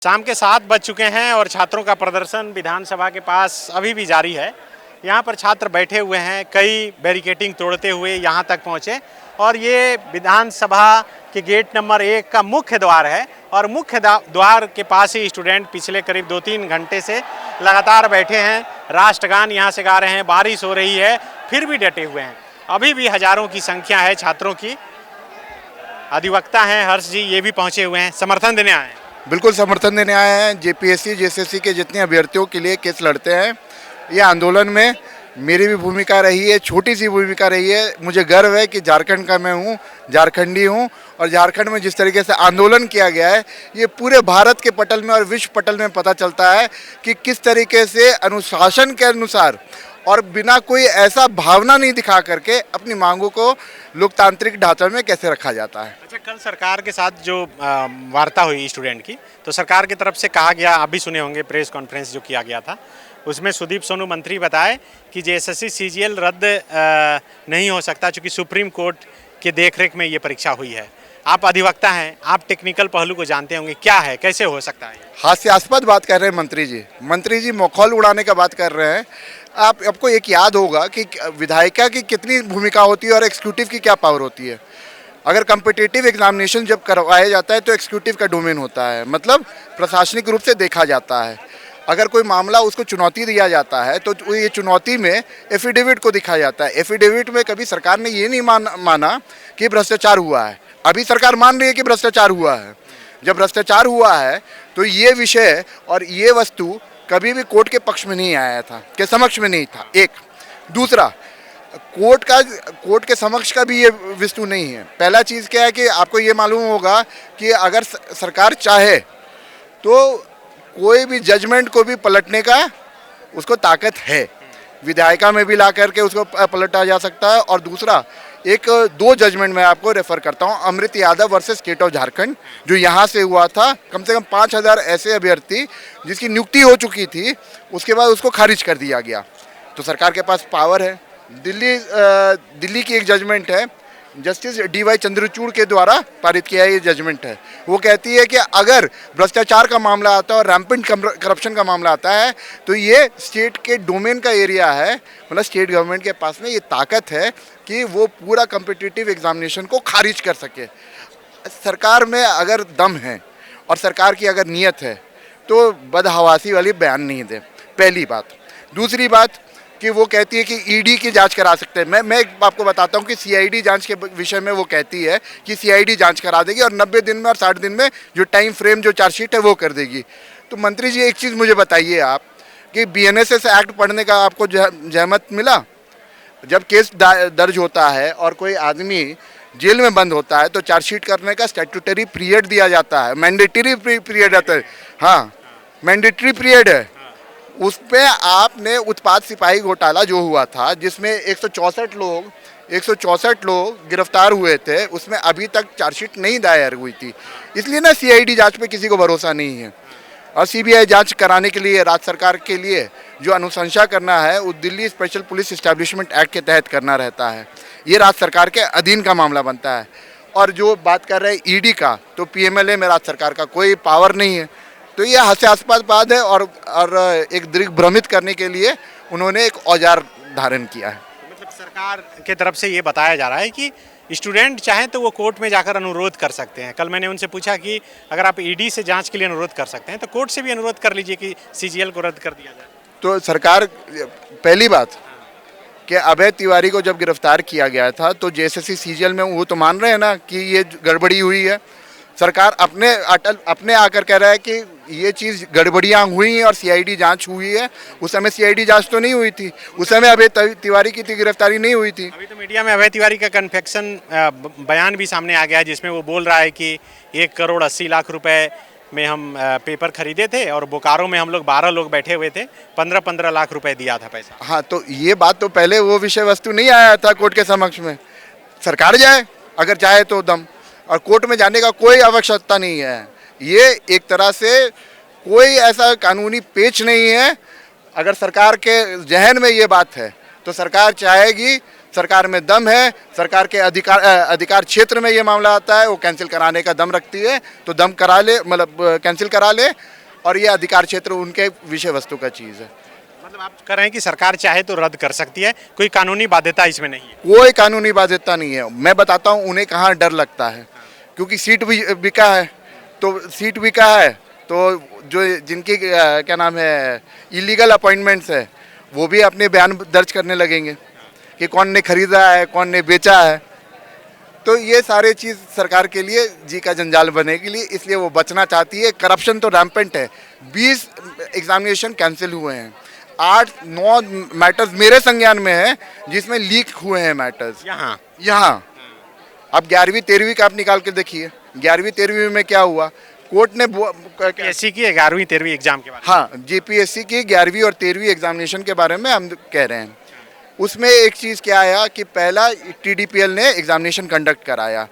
शाम के 7 बज चुके हैं और छात्रों का प्रदर्शन विधानसभा के पास अभी भी जारी है। यहाँ पर छात्र बैठे हुए हैं, कई बैरिकेटिंग तोड़ते हुए यहाँ तक पहुँचे और ये विधानसभा के गेट नंबर 1 का मुख्य द्वार है और मुख्य द्वार के पास ही स्टूडेंट पिछले करीब 2-3 घंटे से लगातार बैठे हैं। राष्ट्रगान यहाँ से गा रहे हैं, बारिश हो रही है फिर भी डटे हुए हैं। अभी भी हजारों की संख्या है छात्रों की। अधिवक्ता हैं हर्ष जी, ये भी पहुँचे हुए हैं, समर्थन देने आए हैं। बिल्कुल समर्थन देने आए हैं। जेपीएससी जेएसएससी के जितने अभ्यर्थियों के लिए केस लड़ते हैं, ये आंदोलन में मेरी भी भूमिका रही है, छोटी सी भूमिका रही है। मुझे गर्व है कि झारखंड का मैं हूँ, झारखंडी हूँ और झारखंड में जिस तरीके से आंदोलन किया गया है ये पूरे भारत के पटल में और विश्व पटल में पता चलता है कि किस तरीके से अनुशासन के अनुसार और बिना कोई ऐसा भावना नहीं दिखा करके अपनी मांगों को लोकतांत्रिक ढांचे में कैसे रखा जाता है। अच्छा, कल सरकार के साथ जो वार्ता हुई स्टूडेंट की, तो सरकार की तरफ से कहा गया, आप भी सुने होंगे प्रेस कॉन्फ्रेंस जो किया गया था, उसमें सुदीप सोनू मंत्री बताए कि जेएसएससी सीजीएल रद्द नहीं हो सकता क्योंकि सुप्रीम कोर्ट के देखरेख में ये परीक्षा हुई है। आप अधिवक्ता हैं, आप टेक्निकल पहलू को जानते होंगे, क्या है, कैसे हो सकता है? हास्यास्पद बात कर रहे हैं मंत्री जी मखौल उड़ाने का बात कर रहे हैं। आपको एक याद होगा कि विधायिका की कितनी भूमिका होती है और एग्जीक्यूटिव की क्या पावर होती है। अगर कम्पिटिटिव एग्जामिनेशन जब करवाया जाता है तो एग्जीक्यूटिव का डोमेन होता है, मतलब प्रशासनिक रूप से देखा जाता है। अगर कोई मामला उसको चुनौती दिया जाता है तो ये चुनौती में एफिडेविट को दिखाया जाता है। एफिडेविट में कभी सरकार ने ये नहीं माना कि भ्रष्टाचार हुआ है। अभी सरकार मान रही है कि भ्रष्टाचार हुआ है। जब भ्रष्टाचार हुआ है तो ये विषय और ये वस्तु कभी भी कोर्ट के पक्ष में नहीं आया था, के समक्ष में नहीं था। एक दूसरा, कोर्ट के समक्ष का भी ये वस्तु नहीं है। पहला चीज़ क्या है कि आपको ये मालूम होगा कि अगर सरकार चाहे तो कोई भी जजमेंट को भी पलटने का उसको ताकत है। विधायिका में भी ला करके उसको पलटा जा सकता है। और दूसरा, एक 2 जजमेंट मैं आपको रेफर करता हूं। Amrit Yadav versus state of Jharkhand जो यहां से हुआ था, कम से कम 5000 ऐसे अभ्यर्थी जिसकी नियुक्ति हो चुकी थी, उसके बाद उसको खारिज कर दिया गया। तो सरकार के पास पावर है। दिल्ली की एक जजमेंट है, जस्टिस DY चंद्रचूड़ के द्वारा पारित किया ये जजमेंट है। वो कहती है कि अगर भ्रष्टाचार का मामला आता है और रैम्पेंट करप्शन का मामला आता है तो ये स्टेट के डोमेन का एरिया है, मतलब स्टेट गवर्नमेंट के पास में ये ताकत है कि वो पूरा कम्पिटिटिव एग्जामिनेशन को खारिज कर सके। सरकार में अगर दम है और सरकार की अगर नीयत है तो बदहवासी वाली बयान नहीं दे, पहली बात। दूसरी बात कि वो कहती है कि ईडी की जांच करा सकते हैं। मैं आपको बताता हूँ कि सीआईडी जांच के विषय में वो कहती है कि सीआईडी जांच करा देगी और 90 दिन में और 60 दिन में जो टाइम फ्रेम जो चार्जशीट है वो कर देगी। तो मंत्री जी एक चीज़ मुझे बताइए आप कि BNSS एक्ट पढ़ने का आपको जहमत मिला? जब केस दर्ज होता है और कोई आदमी जेल में बंद होता है तो चार्जशीट करने का स्टैट्यूटरी पीरियड दिया जाता है, मैंडेटरी पीरियड आता है। हाँ, मैंडेटरी पीरियड है। उस पर आपने उत्पाद सिपाही घोटाला जो हुआ था जिसमें 164 लोग गिरफ्तार हुए थे, उसमें अभी तक चार्जशीट नहीं दायर हुई थी। इसलिए ना सीआईडी जांच पे किसी को भरोसा नहीं है। और सीबीआई जांच कराने के लिए राज्य सरकार के लिए जो अनुशंसा करना है वो Delhi special police establishment act के तहत करना रहता है। ये राज्य सरकार के अधीन का मामला बनता है। और जो बात कर रहे हैं ईडी का, तो PMLA में राज्य सरकार का कोई पावर नहीं है। तो ये हास्यास्पद बात है और एक दिग्भ्रमित करने के लिए उन्होंने एक औजार धारण किया है। मतलब सरकार के तरफ से ये बताया जा रहा है कि स्टूडेंट चाहें तो वो कोर्ट में जाकर अनुरोध कर सकते हैं। कल मैंने उनसे पूछा कि अगर आप ईडी से जांच के लिए अनुरोध कर सकते हैं तो कोर्ट से भी अनुरोध कर लीजिए कि सीजीएल को रद्द कर दिया जाए। तो सरकार, पहली बात कि अभय तिवारी को जब गिरफ्तार किया गया था तो जेएसएससी सीजीएल में वो तो मान रहे हैं ना कि ये गड़बड़ी हुई है। सरकार अपने आकर कह रहा है कि ये चीज़ गड़बड़ियाँ हुई हैं और सीआईडी जांच हुई है। उस समय सीआईडी जांच तो नहीं हुई थी, उस समय अभय तिवारी की गिरफ्तारी नहीं हुई थी। अभी तो मीडिया में अभय तिवारी का कन्फेक्शन बयान भी सामने आ गया है जिसमें वो बोल रहा है कि 1,80,00,000 रुपए में हम पेपर खरीदे थे और बोकारो में हम लोग 12 लोग बैठे हुए थे, 15-15 लाख रुपए दिया था पैसा। हाँ, तो ये बात तो पहले वो विषय वस्तु नहीं आया था कोर्ट के समक्ष में। सरकार जाए अगर चाहे तो दम, और कोर्ट में जाने का कोई आवश्यकता नहीं है। ये एक तरह से कोई ऐसा कानूनी पेच नहीं है। अगर सरकार के जहन में ये बात है तो सरकार चाहेगी सरकार में दम है, सरकार के अधिकार क्षेत्र में ये मामला आता है, वो कैंसिल कराने का दम रखती है तो दम करा ले, मतलब कैंसिल करा ले, और ये अधिकार क्षेत्र उनके विषय वस्तु का चीज़ है। मतलब आप कह रहे हैं कि सरकार चाहे तो रद्द कर सकती है, कोई कानूनी बाध्यता इसमें नहीं है? कोई कानूनी बाध्यता नहीं है। मैं बताता हूँ उन्हें कहाँ डर लगता है, क्योंकि सीट भी बिका है, तो सीट बिका है तो जो जिनकी क्या नाम है इलीगल अपॉइंटमेंट्स है वो भी अपने बयान दर्ज करने लगेंगे कि कौन ने खरीदा है, कौन ने बेचा है। तो ये सारे चीज़ सरकार के लिए जी का जंजाल बनेगी लिए, इसलिए वो बचना चाहती है। करप्शन तो रैम्पेंट है। 20 एग्जामिनेशन कैंसिल हुए हैं, 8-9 मैटर्स मेरे संज्ञान में है जिसमें लीक हुए हैं मैटर्स यहाँ। अब 11वीं 13वीं का आप निकाल के देखिए, 11वीं 13वीं में क्या हुआ। कोर्ट ने एससी की 11वीं 13वीं एग्जाम के बारे में, हाँ, जेपीएससी की 11वीं और 13वीं एग्जामिनेशन के बारे में हम कह रहे हैं। उसमें एक चीज़ क्या आया कि पहला टीडीपीएल ने एग्जामिनेशन कंडक्ट कराया।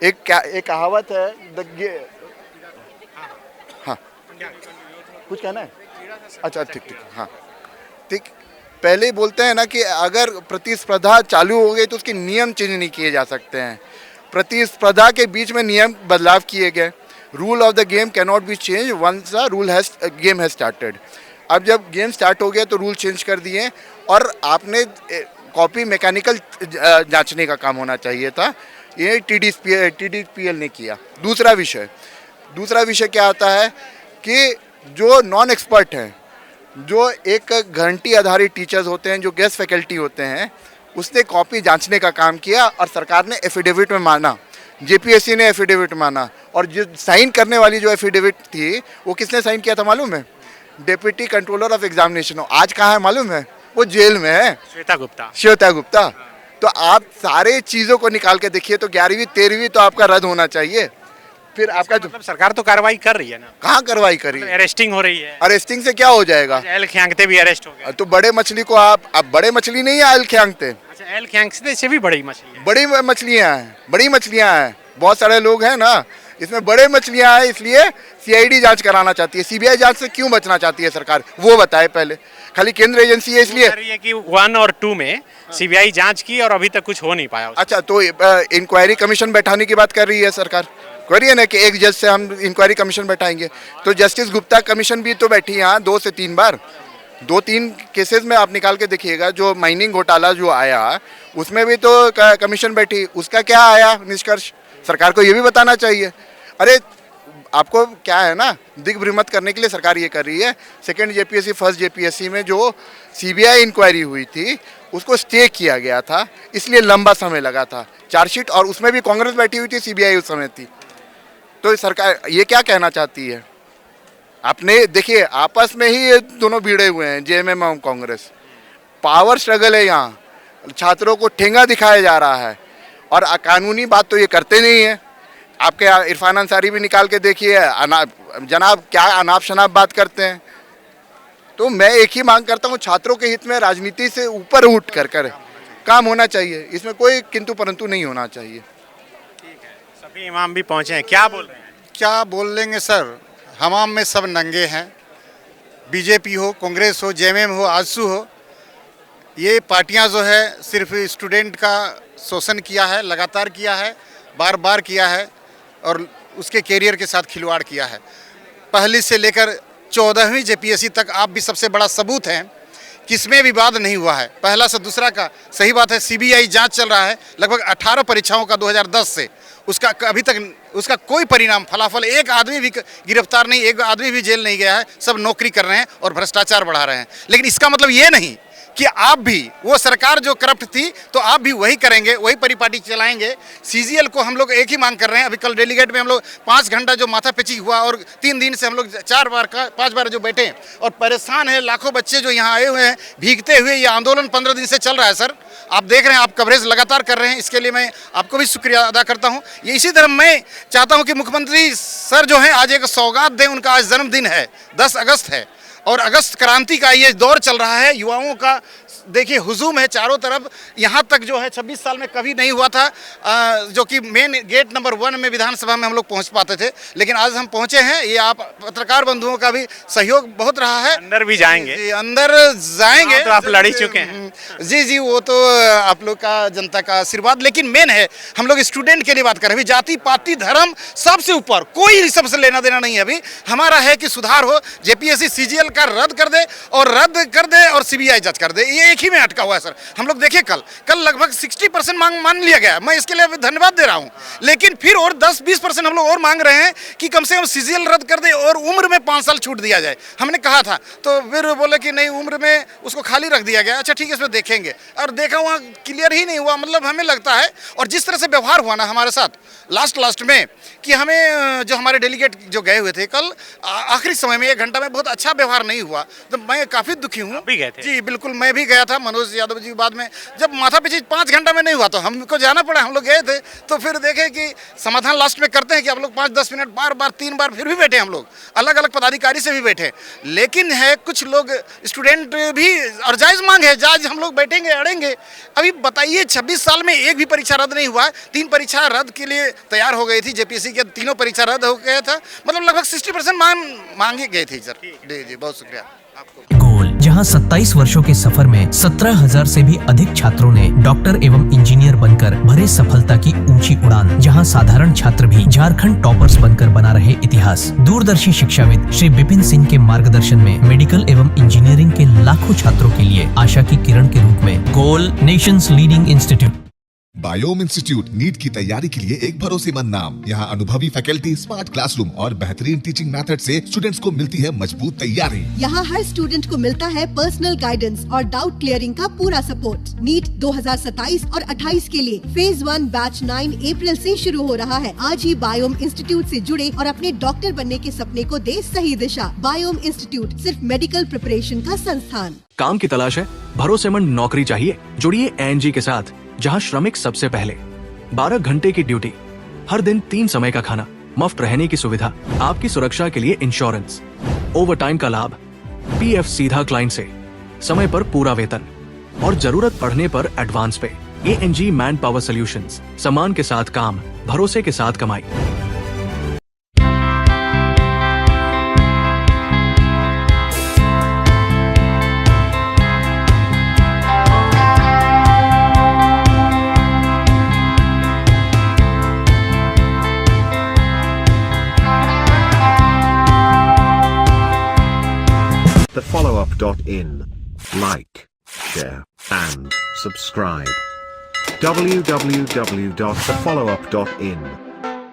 एक कहावत है हाँ, कुछ कहना है? अच्छा, ठीक, हाँ, ठीक। पहले ही बोलते हैं ना कि अगर प्रतिस्पर्धा चालू हो गई तो उसके नियम चेंज नहीं किए जा सकते हैं। प्रतिस्पर्धा के बीच में नियम बदलाव किए गए। Rule of the game can not be change once the rule has game has started. अब जब गेम स्टार्ट हो गया तो रूल चेंज कर दिए, और आपने कॉपी मैकेनिकल जांचने का काम होना चाहिए था, ये टीडीपीएल ने किया। दूसरा विषय क्या आता है कि जो नॉन एक्सपर्ट हैं, जो एक घंटी आधारित टीचर्स होते हैं, जो गेस्ट फैकल्टी होते हैं, उसने कॉपी जांचने का काम किया और सरकार ने एफिडेविट में माना, जेपीएससी ने एफिडेविट माना। और जो साइन करने वाली जो एफिडेविट थी वो किसने साइन किया था मालूम है? Deputy controller of examination. आज कहाँ है मालूम है? वो जेल में है, श्वेता गुप्ता। तो आप सारे चीज़ों को निकाल के देखिए तो 11वीं 13वीं तो आपका रद्द होना चाहिए। फिर आपका मतलब सरकार तो कार्रवाई कर रही है ना? कहाँ कार्रवाई करी? अरेस्टिंग हो रही है। अरेस्टिंग से क्या हो जाएगा? एल ख्यांगते भी अरेस्ट हो गए। तो बड़े मछली को आप, अब बड़े मछली नहीं है एल ख्यांगते। अच्छा, एल ख्यांगते से भी बड़ी मछली है? बड़ी मछलियाँ हैं, बहुत सारे लोग हैं ना, इसमें बड़े मछलियाँ हैं। इसलिए सीआईडी जांच कराना चाहती है। सीबीआई जांच से क्यों बचना चाहती है सरकार, वो बताए पहले। खाली केंद्र एजेंसी है इसलिए कि 1 और 2 में सीबीआई जांच की और अभी तक कुछ हो नहीं पाया। अच्छा, तो इंक्वायरी कमीशन बैठाने की बात कर रही है सरकार, कर रही है ना कि एक जज से हम इंक्वायरी कमीशन बैठाएंगे। तो जस्टिस गुप्ता कमीशन भी तो बैठी है यहाँ 2 से 3 बार। 2-3 केसेस में आप निकाल के देखिएगा। जो माइनिंग घोटाला जो आया उसमें भी तो कमीशन बैठी, उसका क्या आया निष्कर्ष? सरकार को ये भी बताना चाहिए। अरे आपको क्या है ना, दिग्भ्रमित करने के लिए सरकार ये कर रही है। सेकंड जेपीएससी, फर्स्ट जेपीएससी में जो सीबीआई इंक्वायरी हुई थी उसको स्टे किया गया था, इसलिए लंबा समय लगा था चार्जशीट, और उसमें भी कांग्रेस बैठी हुई थी, सीबीआई उस समय थी। तो सरकार ये क्या कहना चाहती है? आपने देखिए आपस में ही ये दोनों भिड़े हुए हैं, जेएमएम और कांग्रेस। पावर स्ट्रगल है यहाँ, छात्रों को ठेंगा दिखाया जा रहा है, और कानूनी बात तो ये करते नहीं है। आपके इरफान अंसारी भी निकाल के देखिए, जनाब क्या अनाप शनाप बात करते हैं। तो मैं एक ही मांग करता हूँ, छात्रों के हित में राजनीति से ऊपर उठ कर काम होना चाहिए, इसमें कोई किंतु परंतु नहीं होना चाहिए। ठीक है, सभी इमाम भी पहुँचे हैं, क्या बोल रहे हैं? क्या बोल लेंगे सर, हमाम में सब नंगे हैं। बीजेपी हो, कांग्रेस हो, जेएमएम हो, आजसू हो, ये पार्टियां जो है सिर्फ स्टूडेंट का शोषण किया है, लगातार किया है, बार बार किया है, और उसके कैरियर के साथ खिलवाड़ किया है। पहली से लेकर 14वीं जेपीएससी तक आप भी सबसे बड़ा सबूत हैं, किसमें विवाद नहीं हुआ है। पहला से दूसरा का सही बात है, सीबीआई जांच चल रहा है लगभग 18 परीक्षाओं का 2010 से, उसका अभी तक उसका कोई परिणाम फलाफल, एक आदमी भी गिरफ्तार नहीं, एक आदमी भी जेल नहीं गया है, सब नौकरी कर रहे हैं और भ्रष्टाचार बढ़ा रहे हैं। लेकिन इसका मतलब ये नहीं कि आप भी, वो सरकार जो करप्ट थी तो आप भी वही करेंगे, वही परिपाटी चलाएंगे। सीजीएल को हम लोग एक ही मांग कर रहे हैं। अभी कल डेलीगेट में हम लोग 5 घंटा जो माथा पेची हुआ, और 3 दिन से हम लोग 5 बार जो बैठे और परेशान है। लाखों बच्चे जो यहाँ आए हुए हैं भीगते हुए, ये आंदोलन 15 दिन से चल रहा है सर। आप देख रहे हैं, आप कवरेज लगातार कर रहे हैं, इसके लिए मैं आपको भी शुक्रिया अदा करता हूँ। ये इसी तरह मैं चाहता हूँ कि मुख्यमंत्री सर जो हैं आज एक सौगात दें, उनका आज जन्मदिन है, 10 अगस्त है, और अगस्त क्रांति का ये दौर चल रहा है, युवाओं का देखिए हुजूम है चारों तरफ। यहाँ तक जो है 26 साल में कभी नहीं हुआ था जो कि मेन गेट नंबर 1 में विधानसभा में हम लोग पहुँच पाते थे, लेकिन आज हम पहुँचे हैं। ये आप पत्रकार बंधुओं का भी सहयोग बहुत रहा है। अंदर भी जाएंगे, जी, अंदर जाएंगे तो आप लड़ ही चुके हैं। जी जी, वो तो आप लोग का जनता का आशीर्वाद, लेकिन मेन है हम लोग स्टूडेंट के लिए बात कर रहे हैं। अभी जाति पाति धर्म सबसे ऊपर, कोई सबसे लेना देना नहीं है। अभी हमारा है कि सुधार हो, जेपीएससी सीजीएल का रद्द कर दे और सीबीआई जज कर दे। ये एक ही में अटका हुआ है सर। हम लोग देखे कल लगभग 60% मांग मान लिया गया, मैं इसके लिए धन्यवाद दे रहा हूँ। लेकिन फिर और 10-20% हम लोग और मांग रहे हैं कि कम से कम सीजीएल रद्द कर दे और उम्र में 5 साल छूट दिया जाए। हमने कहा था तो फिर बोले कि नहीं, उम्र में उसको खाली रख दिया गया। अच्छा ठीक है, इसमें देखेंगे। और देखा वहाँ क्लियर ही नहीं हुआ। मतलब हमें लगता है, और जिस तरह से व्यवहार हुआ ना हमारे साथ लास्ट में, कि हमें जो हमारे डेलीगेट जो गए हुए थे कल आखिरी समय में 1 घंटा में बहुत अच्छा व्यवहार नहीं हुआ, तो मैं काफ़ी दुखी हूँ। भी गए थे? जी बिल्कुल, मैं भी गया था। मनोज यादव जी बाद में जब माथा पीछे 5 घंटा में नहीं हुआ तो हमको जाना पड़ा। हम लोग गए थे तो फिर देखे कि समाधान लास्ट में करते हैं कि आप लोग 5-10 मिनट बार 3 बार फिर भी बैठे। हम लोग अलग अलग पदाधिकारी से भी बैठे, लेकिन है कुछ लोग स्टूडेंट भी, और जायज़ मांग है, जायज़ हम लोग बैठेंगे अड़ेंगे। अभी बताइए 26 साल में एक भी परीक्षा रद्द नहीं हुआ। 3 परीक्षा रद्द के लिए तैयार हो गई थी जेपीएससी के, तीनों परीक्षा रद्द हो गया था। मतलब लगभग 60% मांगे गए थे सर। जी बहुत शुक्रिया आपको। गोल, जहां 27 वर्षों के सफर में 17,000 से भी अधिक छात्रों ने डॉक्टर एवं इंजीनियर बनकर भरे सफलता की ऊंची उड़ान, जहां साधारण छात्र भी झारखंड टॉपर्स बनकर बना रहे इतिहास। दूरदर्शी शिक्षाविद श्री विपिन सिंह के मार्गदर्शन में मेडिकल एवं इंजीनियरिंग के लाखों छात्रों के लिए आशा की किरण के रूप में goal, nations leading institute. Biome institute NEET की तैयारी के लिए एक भरोसेमंद नाम। यहाँ अनुभवी फैकल्टी, स्मार्ट क्लासरूम और बेहतरीन टीचिंग मेथड से स्टूडेंट्स को मिलती है मजबूत तैयारी। यहाँ हर स्टूडेंट को मिलता है पर्सनल गाइडेंस और डाउट क्लियरिंग का पूरा सपोर्ट। नीट 2027 और 28 के लिए फेज 1 बैच 9 अप्रैल से शुरू हो रहा है। आज ही बायोम इंस्टीट्यूट से जुड़े और अपने डॉक्टर बनने के सपने को दे सही दिशा। बायोम इंस्टीट्यूट सिर्फ मेडिकल प्रिपरेशन का संस्थान। काम की तलाश है, भरोसेमंद नौकरी चाहिए? जुड़िए एएनजी के साथ, जहां श्रमिक सबसे पहले। 12 घंटे की ड्यूटी, हर दिन 3 समय का खाना, मुफ्त रहने की सुविधा, आपकी सुरक्षा के लिए इंश्योरेंस, ओवर टाइम का लाभ, पीएफ सीधा क्लाइंट से, समय पर पूरा वेतन और जरूरत पड़ने पर एडवांस पे। एएनजी मैन पावर सॉल्यूशंस, सम्मान के साथ काम, भरोसे के साथ कमाई। thefollowup.in. Like, share, and subscribe. www.thefollowup.in